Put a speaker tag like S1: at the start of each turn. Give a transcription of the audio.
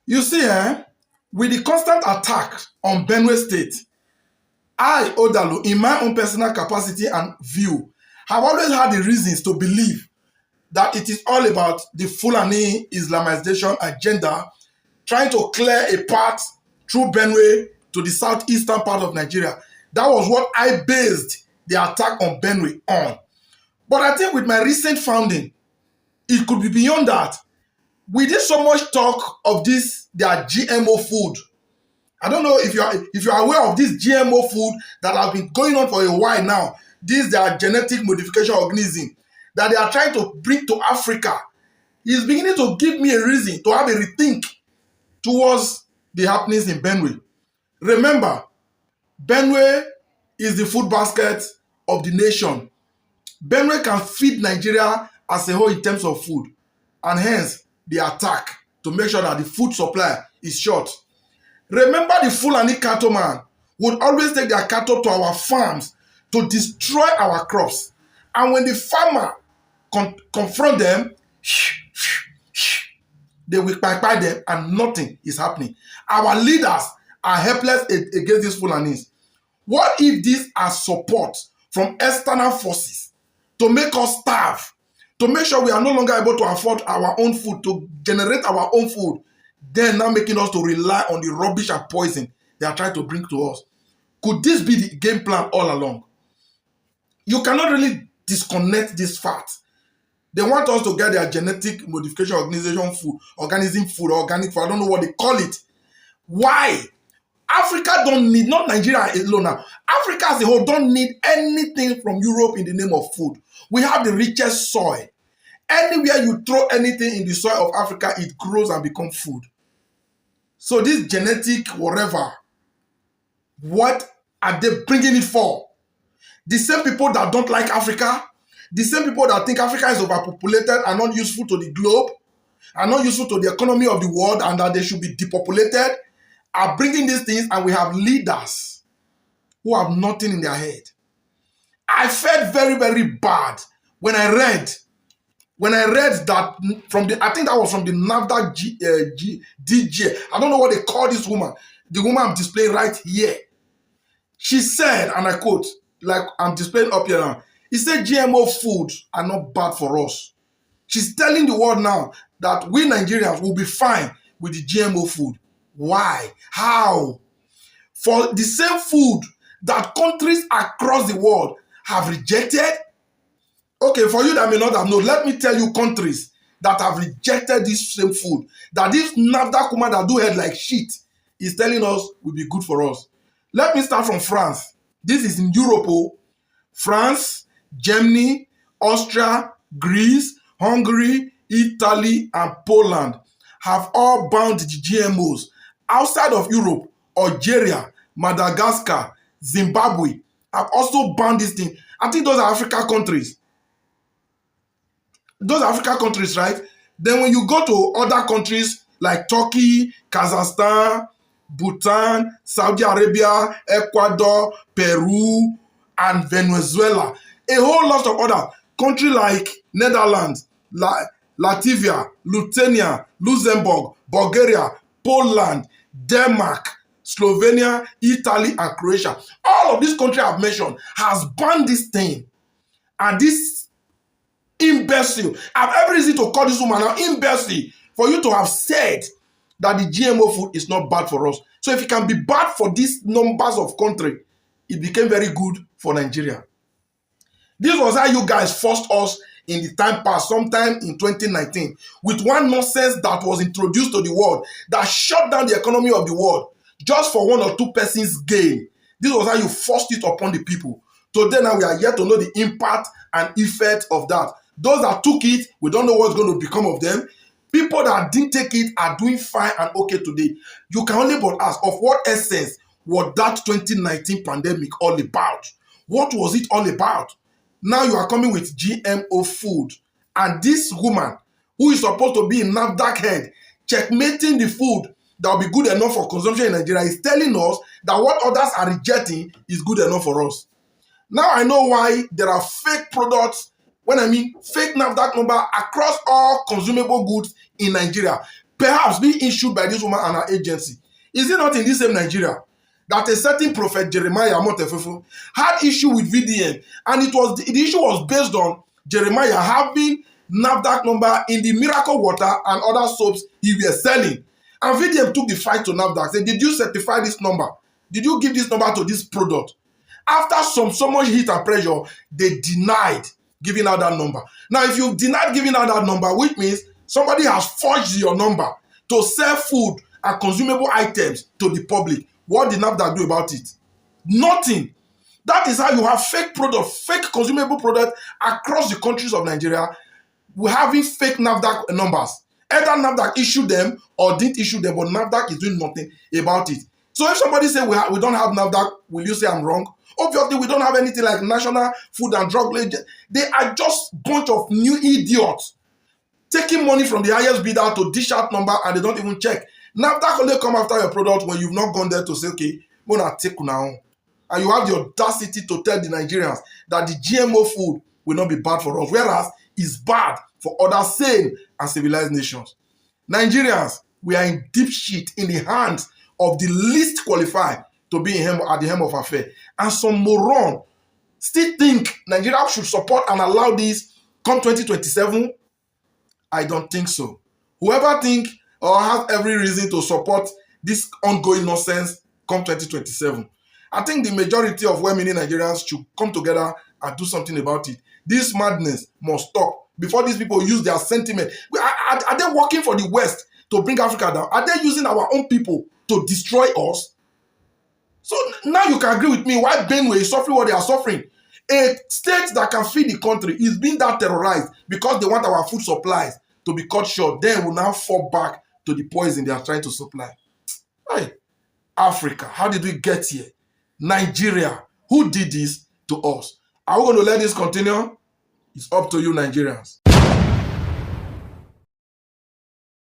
S1: You see, with the constant attack on Benue State, I, Odalu, in my own personal capacity and view, have always had the reasons to believe that it is all about the Fulani Islamization agenda trying to clear a path through Benue to the southeastern part of Nigeria. That was what I based the attack on Benue on. But I think with my recent founding, it could be beyond that. We did so much talk of this, their GMO food. I don't know if you are aware of this GMO food that has been going on for a while now. This their genetic modification organism that they are trying to bring to Africa. Is beginning to give me a reason to have a rethink towards the happenings in Benue. Remember, Benue is the food basket of the nation. Benue can feed Nigeria as a whole in terms of food, and hence the attack to make sure that the food supply is short. Remember, the Fulani cattleman would always take their cattle to our farms to destroy our crops. And when the farmer confront them, they will pie them and nothing is happening. Our leaders are helpless against these Fulanis. What if these are support from external forces to make us starve, to make sure we are no longer able to afford our own food, to generate our own food, then now making us to rely on the rubbish and poison they are trying to bring to us? Could this be the game plan all along? You cannot really disconnect this fact. They want us to get their genetic modification organism food, organic food, I don't know what they call it. Why? Africa don't need, not Nigeria alone now, Africa as a whole don't need anything from Europe in the name of food. We have the richest soil. Anywhere you throw anything in the soil of Africa, it grows and becomes food. So this genetic whatever, what are they bringing it for? The same people that don't like Africa, the same people that think Africa is overpopulated and not useful to the globe, and not useful to the economy of the world, and that they should be depopulated, are bringing these things, and we have leaders who have nothing in their head. I felt very, very bad when I read that from the, I think that was from the NAFDAC DJ. I don't know what they call this woman. The woman I'm displaying right here. She said, and I quote, like I'm displaying up here now, he said GMO foods are not bad for us. She's telling the world now that we Nigerians will be fine with the GMO food. Why? How? For the same food that countries across the world have rejected. Okay, for you that may not have known, let me tell you countries that have rejected this same food, that this NAFDAC woman that do head like shit is telling us will be good for us. Let me start from France. This is in Europe. France, Germany, Austria, Greece, Hungary, Italy, and Poland have all banned the GMOs. Outside of Europe, Algeria, Madagascar, Zimbabwe have also banned this thing. I think those are African countries. Those are African countries, right? Then when you go to other countries like Turkey, Kazakhstan, Bhutan, Saudi Arabia, Ecuador, Peru, and Venezuela, a whole lot of other countries like Netherlands, Latvia, Lithuania, Luxembourg, Bulgaria, Poland, Denmark, Slovenia, Italy, and Croatia. All of these countries I've mentioned has banned this thing. And this imbecile, I have every reason to call this woman an imbecile for you to have said that the GMO food is not bad for us. So if it can be bad for these numbers of countries, it became very good for Nigeria. This was how you guys forced us in the time past, sometime in 2019, with one nonsense that was introduced to the world that shut down the economy of the world just for one or two persons' gain. This was how you forced it upon the people. Today now we are yet to know the impact and effect of that. Those that took it, we don't know what's going to become of them. People that didn't take it are doing fine and okay today. You can only but ask, of what essence was that 2019 pandemic all about? What was it all about? Now you are coming with GMO food. And this woman, who is supposed to be in NAFDAC head, checkmating the food that will be good enough for consumption in Nigeria, is telling us that what others are rejecting is good enough for us. Now I know why there are fake products, when I mean fake NAFDAC number across all consumable goods in Nigeria. perhaps being issued by this woman and her agency. Is it not in this same Nigeria that a certain prophet Jeremiah Motefefo had issue with VDM, and the issue was based on Jeremiah having NAFDAC number in the miracle water and other soaps he was selling. And VDM took the fight to NAFDAC, said, did you certify this number? Did you give this number to this product? After so much heat and pressure, they denied giving out that number. Now, if you denied giving out that number, which means somebody has forged your number to sell food and consumable items to the public, what did NAFDAC do about it? Nothing. That is how you have fake product, fake consumable product across the countries of Nigeria. We're having fake NAFDAC numbers. Either NAFDAC issued them or didn't issue them, but NAFDAC is doing nothing about it. So if somebody say we don't have NAFDAC, will you say I'm wrong? Obviously, we don't have anything like National Food and Drug Agency. They are just a bunch of new idiots taking money from the highest bidder to dish out number, and they don't even check. NAFDAC only come after your product when you've not gone there to say, okay, I'm going to take now. And you have the audacity to tell the Nigerians that the GMO food will not be bad for us, whereas it's bad for other sane and civilized nations. Nigerians, we are in deep shit in the hands of the least qualified to be at the helm of affairs. And some moron still think Nigeria should support and allow this come 2027. I don't think so. Whoever think or has every reason to support this ongoing nonsense come 2027, I think the majority of well-meaning Nigerians should come together and do something about it. This madness must stop before these people use their sentiment. Are they working for the West to bring Africa down? Are they using our own people to destroy us? So now you can agree with me why Benue is suffering what they are suffering. A state that can feed the country is being that terrorized because they want our food supplies to be cut short. Then will now fall back to the poison they are trying to supply. Hey, Africa, how did we get here? Nigeria, who did this to us? Are we going to let this continue? It's up to you, Nigerians.